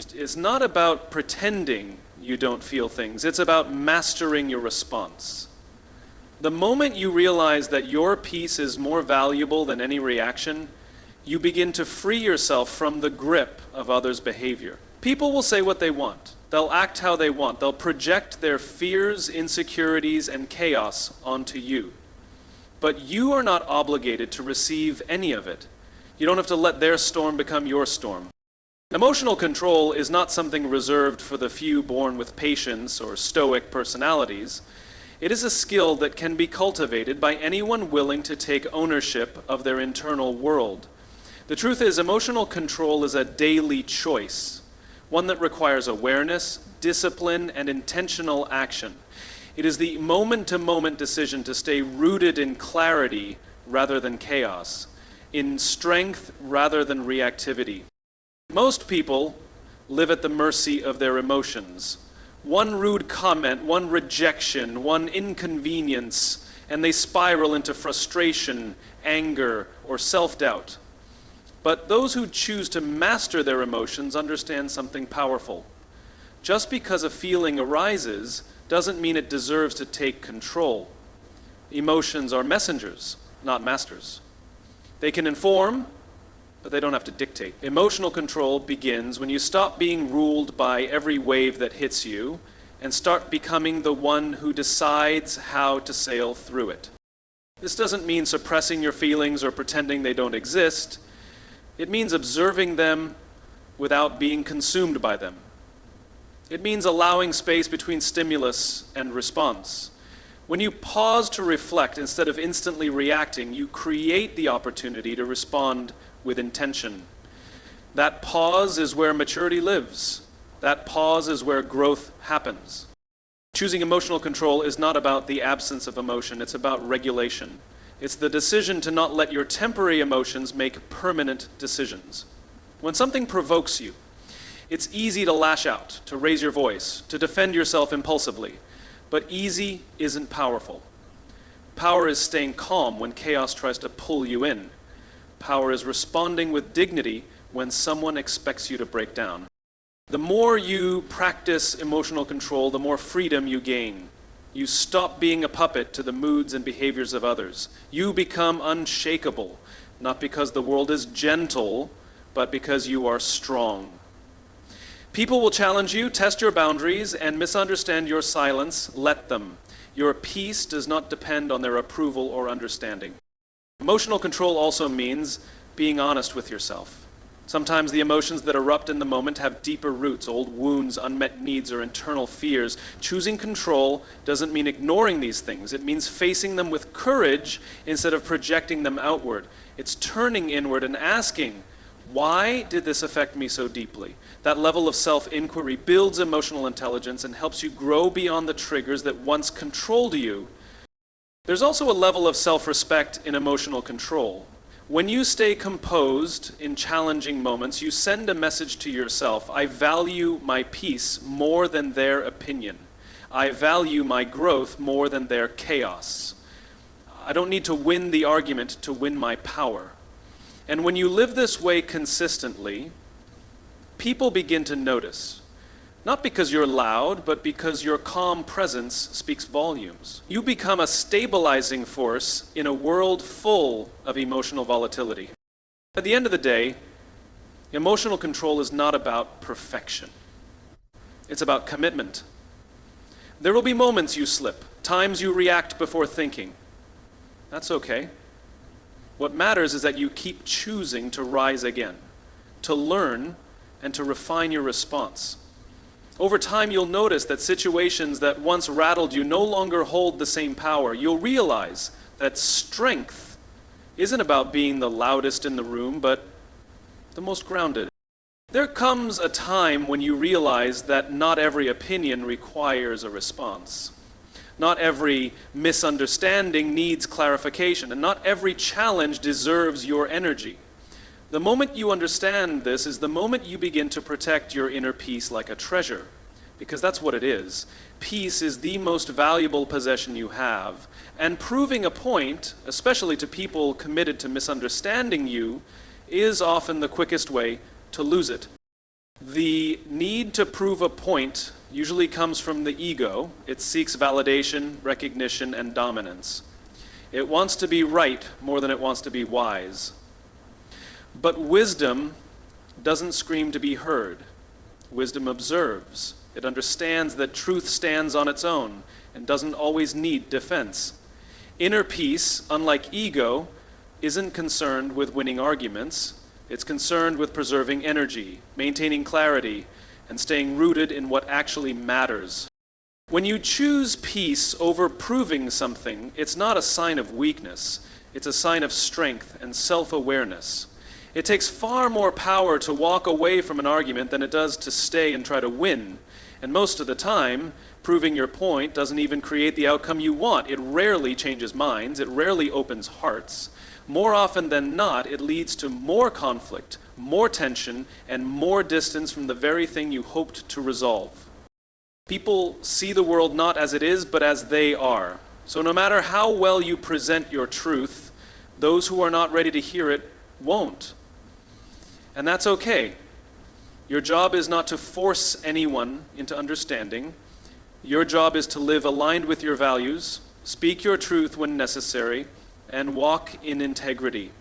is not about pretending you don't feel things. It's about mastering your response. The moment you realize that your peace is more valuable than any reaction, you begin to free yourself from the grip of others' behavior. People will say what they want. They'll act how they want. They'll project their fears, insecurities, and chaos onto you. But you are not obligated to receive any of it. You don't have to let their storm become your storm. Emotional control is not something reserved for the few born with patience or stoic personalities. It is a skill that can be cultivated by anyone willing to take ownership of their internal world. The truth is, emotional control is a daily choice, one that requires awareness, discipline, and intentional action. It is the moment-to-moment decision to stay rooted in clarity rather than chaos, in strength rather than reactivity. Most people live at the mercy of their emotions. One rude comment, one rejection, one inconvenience, and they spiral into frustration, anger, or self-doubt. But those who choose to master their emotions understand something powerful. Just because a feeling arises doesn't mean it deserves to take control. Emotions are messengers, not masters. They can inform, but they don't have to dictate. Emotional control begins when you stop being ruled by every wave that hits you and start becoming the one who decides how to sail through it. This doesn't mean suppressing your feelings or pretending they don't exist. It means observing them without being consumed by them. It means allowing space between stimulus and response. When you pause to reflect instead of instantly reacting, you create the opportunity to respond with intention. That pause is where maturity lives. That pause is where growth happens. Choosing emotional control is not about the absence of emotion, it's about regulation. It's the decision to not let your temporary emotions make permanent decisions. When something provokes you, it's easy to lash out, to raise your voice, to defend yourself impulsively. But easy isn't powerful. Power is staying calm when chaos tries to pull you in. Power is responding with dignity when someone expects you to break down. The more you practice emotional control, the more freedom you gain. You stop being a puppet to the moods and behaviors of others. You become unshakable, not because the world is gentle, but because you are strong. People will challenge you, test your boundaries, and misunderstand your silence. Let them. Your peace does not depend on their approval or understanding. Emotional control also means being honest with yourself. Sometimes the emotions that erupt in the moment have deeper roots, old wounds, unmet needs, or internal fears. Choosing control doesn't mean ignoring these things. It means facing them with courage instead of projecting them outward. It's turning inward and asking, why did this affect me so deeply? That level of self-inquiry builds emotional intelligence and helps you grow beyond the triggers that once controlled you. There's also a level of self-respect in emotional control. When you stay composed in challenging moments, you send a message to yourself: I value my peace more than their opinion. I value my growth more than their chaos. I don't need to win the argument to win my power. And when you live this way consistently, people begin to notice. Not because you're loud, but because your calm presence speaks volumes. You become a stabilizing force in a world full of emotional volatility. At the end of the day, emotional control is not about perfection. It's about commitment. There will be moments you slip, times you react before thinking. That's okay. What matters is that you keep choosing to rise again, to learn, and to refine your response. Over time, you'll notice that situations that once rattled you no longer hold the same power. You'll realize that strength isn't about being the loudest in the room, but the most grounded. There comes a time when you realize that not every opinion requires a response. Not every misunderstanding needs clarification, and not every challenge deserves your energy. The moment you understand this is the moment you begin to protect your inner peace like a treasure, because that's what it is. Peace is the most valuable possession you have, and proving a point, especially to people committed to misunderstanding you, is often the quickest way to lose it. The need to prove a point usually comes from the ego. It seeks validation, recognition, and dominance. It wants to be right more than it wants to be wise. But wisdom doesn't scream to be heard. Wisdom observes. It understands that truth stands on its own and doesn't always need defense. Inner peace, unlike ego, isn't concerned with winning arguments. It's concerned with preserving energy, maintaining clarity, and staying rooted in what actually matters. When you choose peace over proving something, it's not a sign of weakness. It's a sign of strength and self-awareness. It takes far more power to walk away from an argument than it does to stay and try to win. And most of the time, proving your point doesn't even create the outcome you want. It rarely changes minds. It rarely opens hearts. More often than not, it leads to more conflict, more tension, and more distance from the very thing you hoped to resolve. People see the world not as it is, but as they are. So no matter how well you present your truth, those who are not ready to hear it won't. And that's okay. Your job is not to force anyone into understanding. Your job is to live aligned with your values, speak your truth when necessary, and walk in integrity.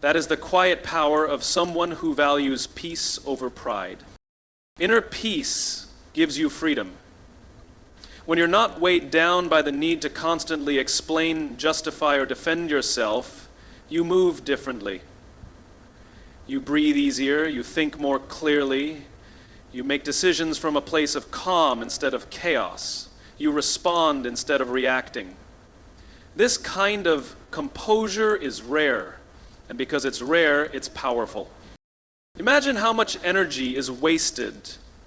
That is the quiet power of someone who values peace over pride. Inner peace gives you freedom. When you're not weighed down by the need to constantly explain, justify, or defend yourself, you move differently. You breathe easier, you think more clearly, you make decisions from a place of calm instead of chaos. You respond instead of reacting. This kind of composure is rare, and because it's rare, it's powerful. Imagine how much energy is wasted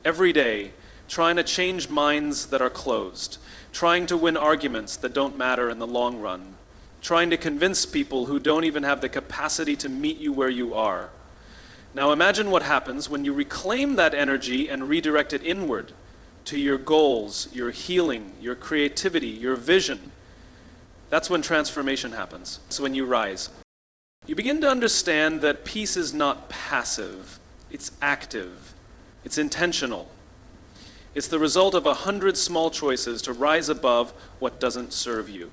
every day trying to change minds that are closed, trying to win arguments that don't matter in the long run, trying to convince people who don't even have the capacity to meet you where you are. Now imagine what happens when you reclaim that energy and redirect it inward to your goals, your healing, your creativity, your vision. That's when transformation happens. It's when you rise. You begin to understand that peace is not passive. It's active. It's intentional. It's the result of 100 small choices to rise above what doesn't serve you.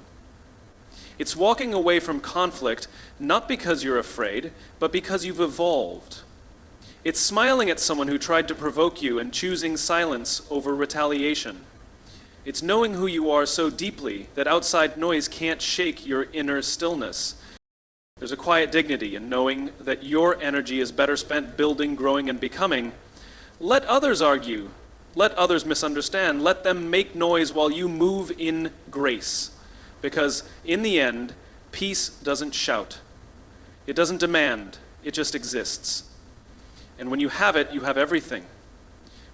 It's walking away from conflict, not because you're afraid, but because you've evolved. It's smiling at someone who tried to provoke you and choosing silence over retaliation. It's knowing who you are so deeply that outside noise can't shake your inner stillness. There's a quiet dignity in knowing that your energy is better spent building, growing, and becoming. Let others argue. Let others misunderstand. Let them make noise while you move in grace. Because in the end, peace doesn't shout. It doesn't demand. It just exists. And when you have it, you have everything.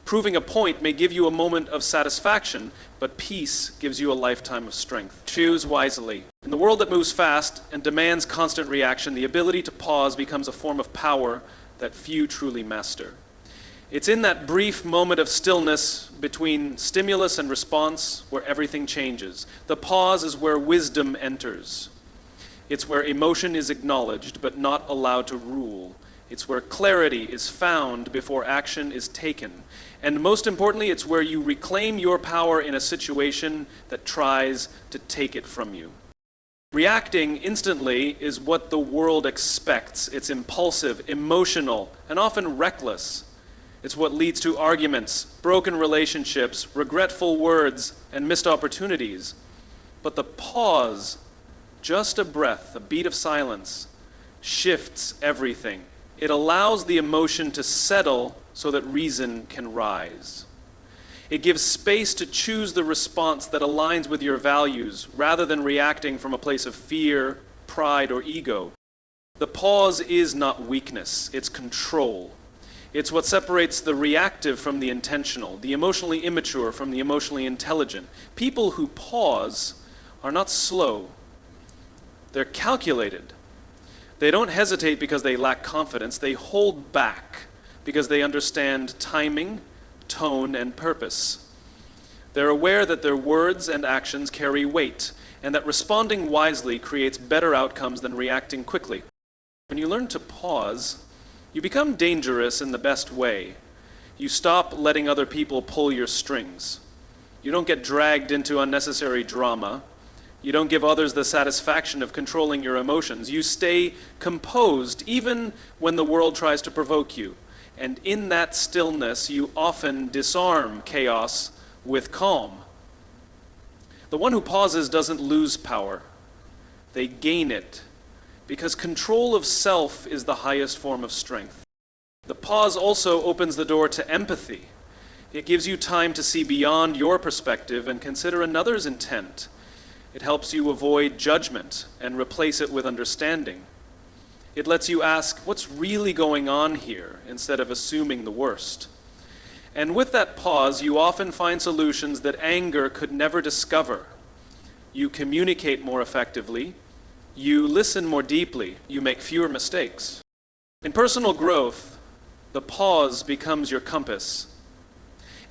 Proving a point may give you a moment of satisfaction, but peace gives you a lifetime of strength. Choose wisely. In the world that moves fast and demands constant reaction, the ability to pause becomes a form of power that few truly master. It's in that brief moment of stillness between stimulus and response where everything changes. The pause is where wisdom enters. It's where emotion is acknowledged but not allowed to rule. It's where clarity is found before action is taken. And most importantly, it's where you reclaim your power in a situation that tries to take it from you. Reacting instantly is what the world expects. It's impulsive, emotional, and often reckless. It's what leads to arguments, broken relationships, regretful words, and missed opportunities. But the pause, just a breath, a beat of silence, shifts everything. It allows the emotion to settle so that reason can rise. It gives space to choose the response that aligns with your values rather than reacting from a place of fear, pride, or ego. The pause is not weakness, it's control. It's what separates the reactive from the intentional, the emotionally immature from the emotionally intelligent. People who pause are not slow, they're calculated. They don't hesitate because they lack confidence. They hold back because they understand timing, tone, and purpose. They're aware that their words and actions carry weight, and that responding wisely creates better outcomes than reacting quickly. When you learn to pause, You become dangerous in the best way. You stop letting other people pull your strings. You don't get dragged into unnecessary drama. You don't give others the satisfaction of controlling your emotions. You stay composed even when the world tries to provoke you. And in that stillness, you often disarm chaos with calm. The one who pauses doesn't lose power. They gain it, because control of self is the highest form of strength. The pause also opens the door to empathy. It gives you time to see beyond your perspective and consider another's intent. It helps you avoid judgment and replace it with understanding. It lets you ask, what's really going on here, instead of assuming the worst. And with that pause, you often find solutions that anger could never discover. You communicate more effectively. You listen more deeply. You make fewer mistakes. In personal growth, the pause becomes your compass.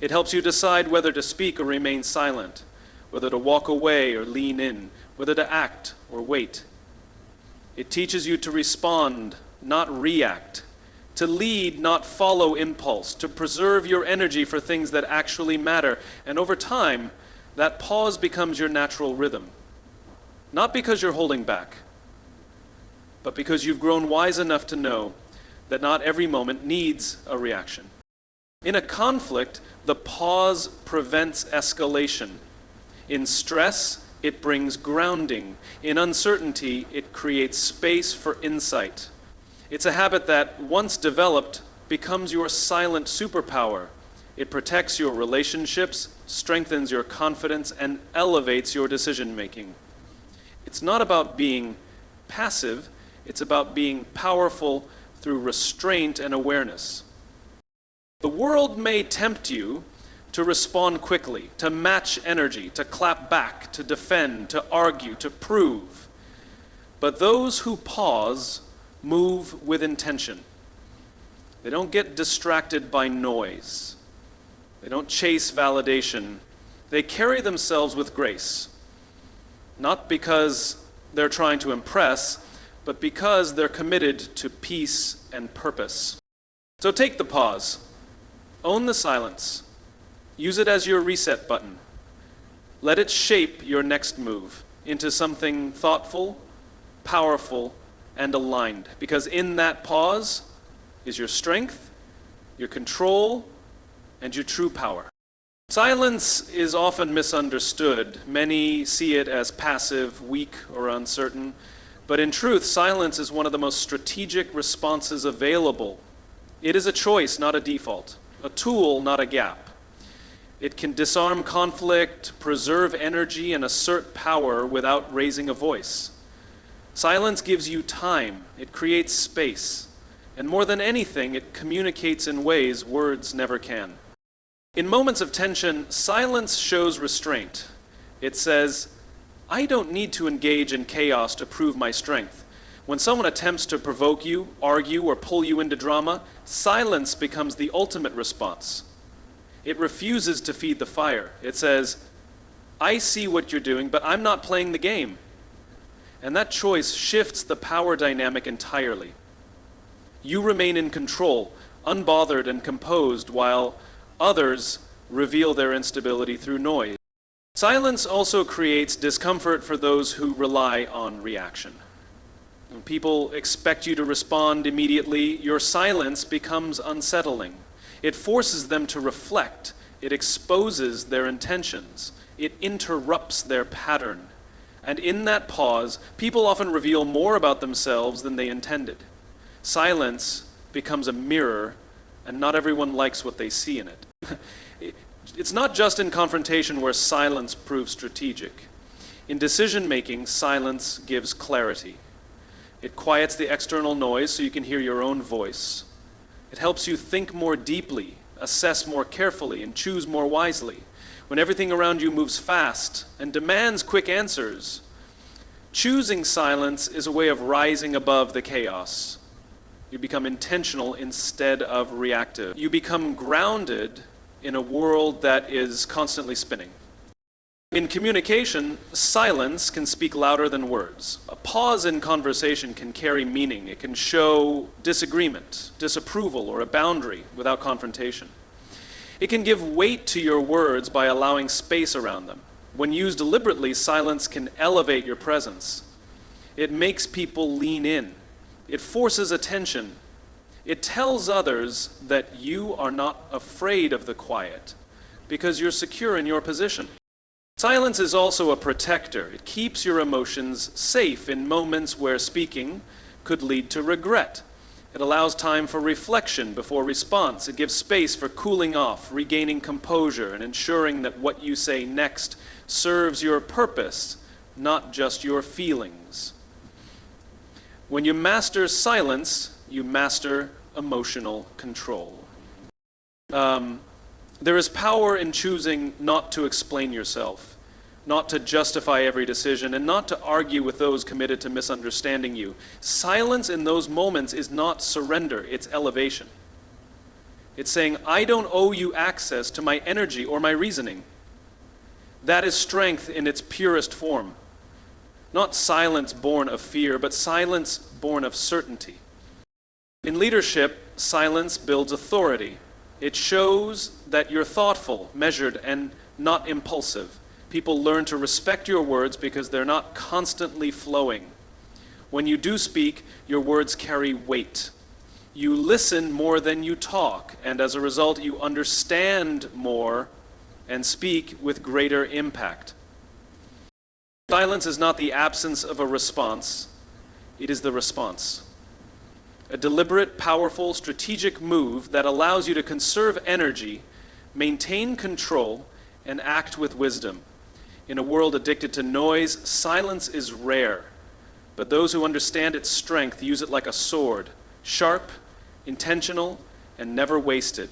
It helps you decide whether to speak or remain silent, whether to walk away or lean in, whether to act or wait. It teaches you to respond, not react, to lead, not follow impulse, to preserve your energy for things that actually matter. And over time, that pause becomes your natural rhythm. Not because you're holding back, but because you've grown wise enough to know that not every moment needs a reaction. In a conflict, the pause prevents escalation. In stress, it brings grounding. In uncertainty, it creates space for insight. It's a habit that, once developed, becomes your silent superpower. It protects your relationships, strengthens your confidence, and elevates your decision-making. It's not about being passive, it's about being powerful through restraint and awareness. The world may tempt you to respond quickly, to match energy, to clap back, to defend, to argue, to prove. But those who pause move with intention. They don't get distracted by noise. They don't chase validation. They carry themselves with grace. Not because they're trying to impress, but because they're committed to peace and purpose. So take the pause. Own the silence. Use it as your reset button. Let it shape your next move into something thoughtful, powerful, and aligned. Because in that pause is your strength, your control, and your true power. Silence is often misunderstood. Many see it as passive, weak, or uncertain. But in truth, silence is one of the most strategic responses available. It is a choice, not a default. A tool, not a gap. It can disarm conflict, preserve energy, and assert power without raising a voice. Silence gives you time. It creates space. And more than anything, it communicates in ways words never can. In moments of tension, silence shows restraint. It says, I don't need to engage in chaos to prove my strength. When someone attempts to provoke you, argue, or pull you into drama, silence becomes the ultimate response. It refuses to feed the fire. It says, I see what you're doing, but I'm not playing the game. And that choice shifts the power dynamic entirely. You remain in control, unbothered and composed, while others reveal their instability through noise. Silence also creates discomfort for those who rely on reaction. When people expect you to respond immediately, your silence becomes unsettling. It forces them to reflect. It exposes their intentions. It interrupts their pattern. And in that pause, people often reveal more about themselves than they intended. Silence becomes a mirror, and not everyone likes what they see in it. It's not just in confrontation where silence proves strategic. In decision-making, silence gives clarity. It quiets the external noise so you can hear your own voice. It helps you think more deeply, assess more carefully, and choose more wisely. When everything around you moves fast and demands quick answers, choosing silence is a way of rising above the chaos. You become intentional instead of reactive. You become grounded in a world that is constantly spinning. In communication, silence can speak louder than words. A pause in conversation can carry meaning. It can show disagreement, disapproval, or a boundary without confrontation. It can give weight to your words by allowing space around them. When used deliberately, silence can elevate your presence. It makes people lean in. It forces attention. It tells others that you are not afraid of the quiet because you're secure in your position. Silence is also a protector. It keeps your emotions safe in moments where speaking could lead to regret. It allows time for reflection before response. It gives space for cooling off, regaining composure, and ensuring that what you say next serves your purpose, not just your feelings. When you master silence, you master emotional control. There is power in choosing not to explain yourself, not to justify every decision, and not to argue with those committed to misunderstanding you. Silence in those moments is not surrender, it's elevation. It's saying, I don't owe you access to my energy or my reasoning. That is strength in its purest form. Not silence born of fear, but silence born of certainty. In leadership, silence builds authority. It shows that you're thoughtful, measured, and not impulsive. People learn to respect your words because they're not constantly flowing. When you do speak, your words carry weight. You listen more than you talk, and as a result, you understand more and speak with greater impact. Silence is not the absence of a response, it is the response. A deliberate, powerful, strategic move that allows you to conserve energy, maintain control, and act with wisdom. In a world addicted to noise, silence is rare, but those who understand its strength use it like a sword, sharp, intentional, and never wasted.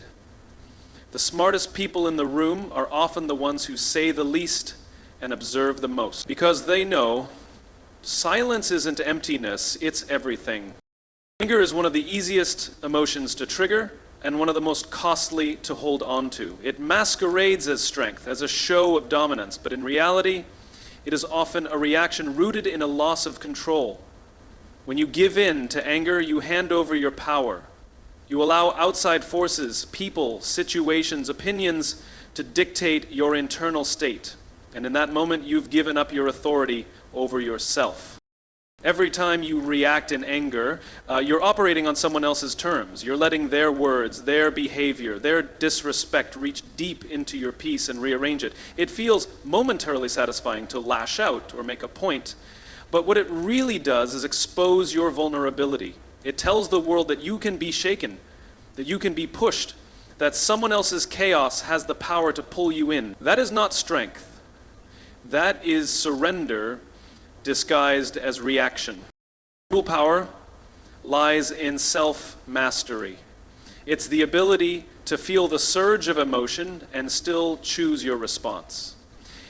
The smartest people in the room are often the ones who say the least and observe the most, because they know silence isn't emptiness, it's everything. Anger is one of the easiest emotions to trigger and one of the most costly to hold on to. It masquerades as strength, as a show of dominance, but in reality, it is often a reaction rooted in a loss of control. When you give in to anger, you hand over your power. You allow outside forces, people, situations, opinions to dictate your internal state. And in that moment, you've given up your authority over yourself. Every time you react in anger, you're operating on someone else's terms. You're letting their words, their behavior, their disrespect reach deep into your peace and rearrange it. It feels momentarily satisfying to lash out or make a point, but what it really does is expose your vulnerability. It tells the world that you can be shaken, that you can be pushed, that someone else's chaos has the power to pull you in. That is not strength. That is surrender disguised as reaction. True power lies in self-mastery. It's the ability to feel the surge of emotion and still choose your response.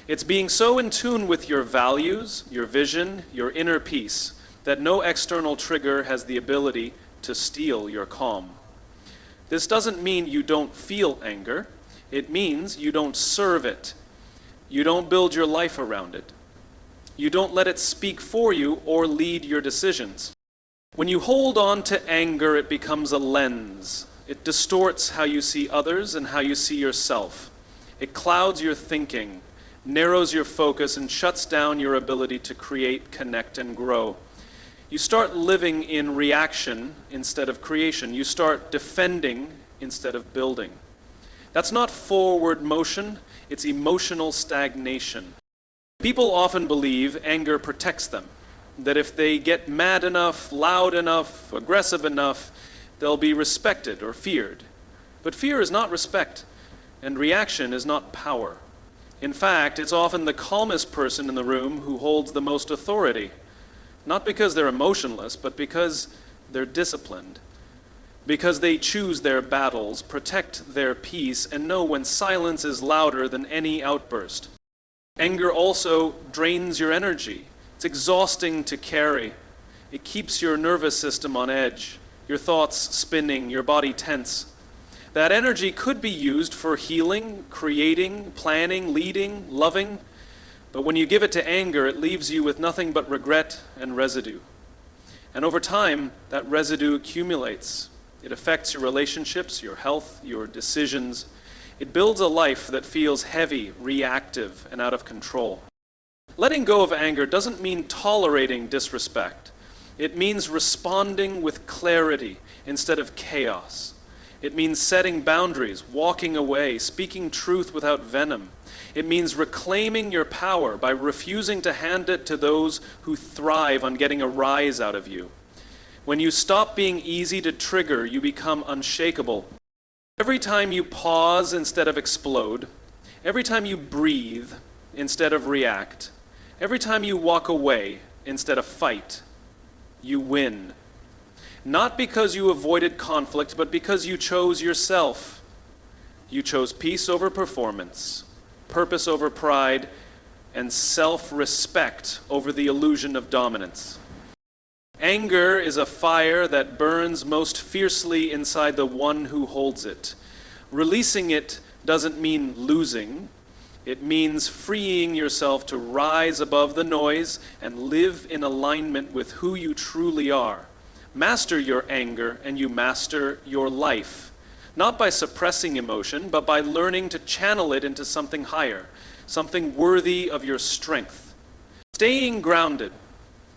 It's being so in tune with your values, your vision, your inner peace, that no external trigger has the ability to steal your calm. This doesn't mean you don't feel anger. It means you don't serve it. You don't build your life around it. You don't let it speak for you or lead your decisions. When you hold on to anger, it becomes a lens. It distorts how you see others and how you see yourself. It clouds your thinking, narrows your focus, and shuts down your ability to create, connect, and grow. You start living in reaction instead of creation. You start defending instead of building. That's not forward motion, it's emotional stagnation. People often believe anger protects them, that if they get mad enough, loud enough, aggressive enough, they'll be respected or feared. But fear is not respect, and reaction is not power. In fact, it's often the calmest person in the room who holds the most authority, not because they're emotionless, but because they're disciplined, because they choose their battles, protect their peace, and know when silence is louder than any outburst. Anger also drains your energy. It's exhausting to carry. It keeps your nervous system on edge, your thoughts spinning, your body tense. That energy could be used for healing, creating, planning, leading, loving, But when you give it to anger, it leaves you with nothing but regret and residue. And over time, that residue accumulates. It affects your relationships, your health, your decisions. It builds a life that feels heavy, reactive, and out of control. Letting go of anger doesn't mean tolerating disrespect. It means responding with clarity instead of chaos. It means setting boundaries, walking away, speaking truth without venom. It means reclaiming your power by refusing to hand it to those who thrive on getting a rise out of you. When you stop being easy to trigger, you become unshakable. Every time you pause instead of explode, every time you breathe instead of react, every time you walk away instead of fight, you win. Not because you avoided conflict, but because you chose yourself. You chose peace over performance, purpose over pride, and self-respect over the illusion of dominance. Anger is a fire that burns most fiercely inside the one who holds it. Releasing it doesn't mean losing. It means freeing yourself to rise above the noise and live in alignment with who you truly are. Master your anger and you master your life. Not by suppressing emotion, but by learning to channel it into something higher, something worthy of your strength. Staying grounded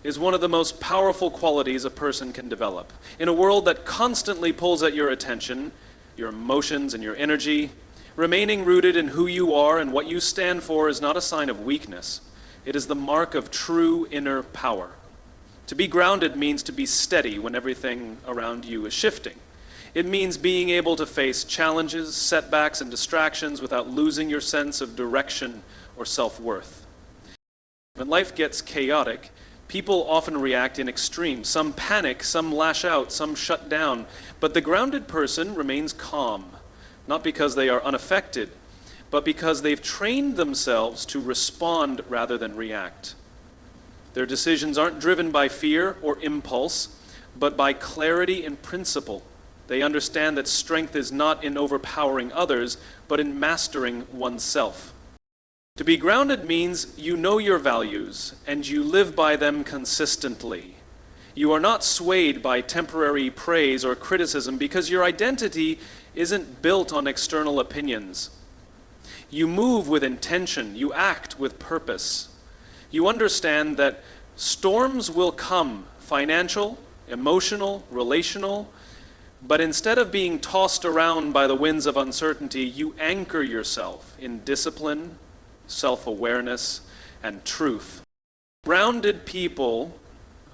is one of the most powerful qualities a person can develop. In a world that constantly pulls at your attention, your emotions and your energy, remaining rooted in who you are and what you stand for is not a sign of weakness. It is the mark of true inner power. To be grounded means to be steady when everything around you is shifting. It means being able to face challenges, setbacks, and distractions without losing your sense of direction or self-worth. When life gets chaotic, people often react in extremes. Some panic, some lash out, some shut down. But the grounded person remains calm, not because they are unaffected, but because they've trained themselves to respond rather than react. Their decisions aren't driven by fear or impulse, but by clarity and principle. They understand that strength is not in overpowering others, but in mastering oneself. To be grounded means you know your values and you live by them consistently. You are not swayed by temporary praise or criticism because your identity isn't built on external opinions. You move with intention, you act with purpose. You understand that storms will come, financial, emotional, relational, but instead of being tossed around by the winds of uncertainty, you anchor yourself in discipline, self-awareness, and truth. Grounded people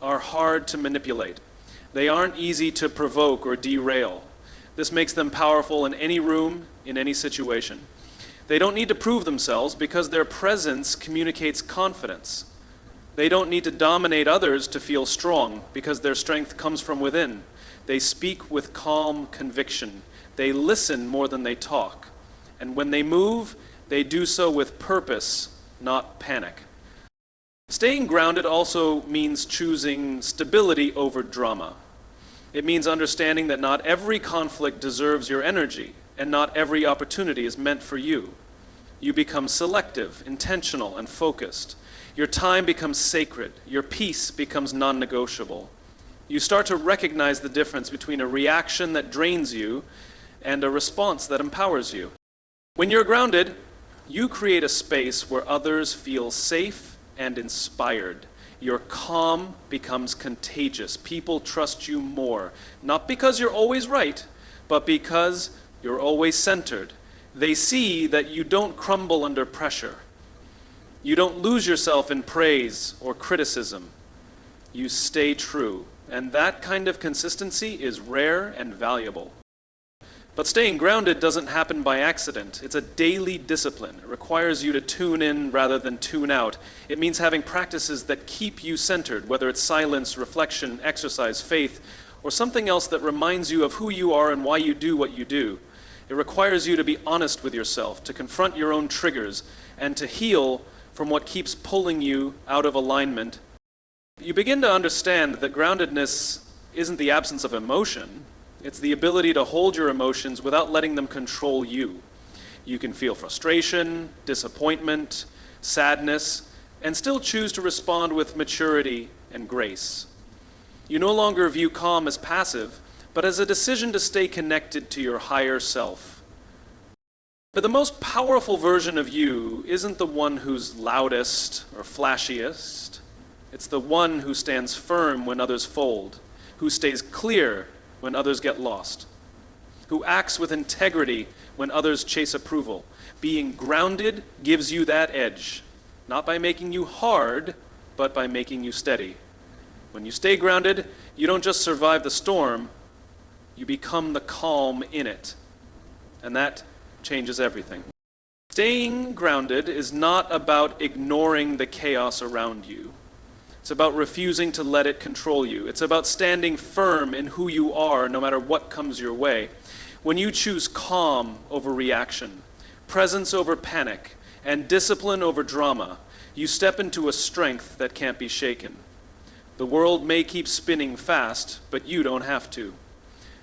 are hard to manipulate. They aren't easy to provoke or derail. This makes them powerful in any room, in any situation. They don't need to prove themselves because their presence communicates confidence. They don't need to dominate others to feel strong because their strength comes from within. They speak with calm conviction. They listen more than they talk. And when they move, they do so with purpose, not panic. Staying grounded also means choosing stability over drama. It means understanding that not every conflict deserves your energy, and not every opportunity is meant for you. You become selective, intentional, and focused. Your time becomes sacred. Your peace becomes non-negotiable. You start to recognize the difference between a reaction that drains you and a response that empowers you. When you're grounded, you create a space where others feel safe and inspired. Your calm becomes contagious. People trust you more, not because you're always right, but because you're always centered. They see that you don't crumble under pressure. You don't lose yourself in praise or criticism. You stay true, and that kind of consistency is rare and valuable. But staying grounded doesn't happen by accident. It's a daily discipline. It requires you to tune in rather than tune out. It means having practices that keep you centered, whether it's silence, reflection, exercise, faith, or something else that reminds you of who you are and why you do what you do. It requires you to be honest with yourself, to confront your own triggers, and to heal from what keeps pulling you out of alignment. You begin to understand that groundedness isn't the absence of emotion. It's the ability to hold your emotions without letting them control you. You can feel frustration, disappointment, sadness, and still choose to respond with maturity and grace. You no longer view calm as passive, but as a decision to stay connected to your higher self. But the most powerful version of you isn't the one who's loudest or flashiest. It's the one who stands firm when others fold, who stays clear when others get lost, who acts with integrity when others chase approval. Being grounded gives you that edge, not by making you hard, but by making you steady. When you stay grounded, you don't just survive the storm, you become the calm in it. And that changes everything. Staying grounded is not about ignoring the chaos around you. It's about refusing to let it control you. It's about standing firm in who you are no matter what comes your way. When you choose calm over reaction, presence over panic, and discipline over drama, you step into a strength that can't be shaken. The world may keep spinning fast, but you don't have to.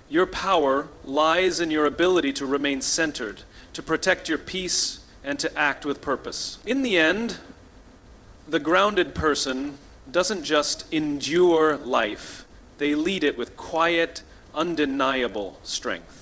Your power lies in your ability to remain centered, to protect your peace, and to act with purpose. In the end, the grounded person doesn't just endure life, they lead it with quiet, undeniable strength.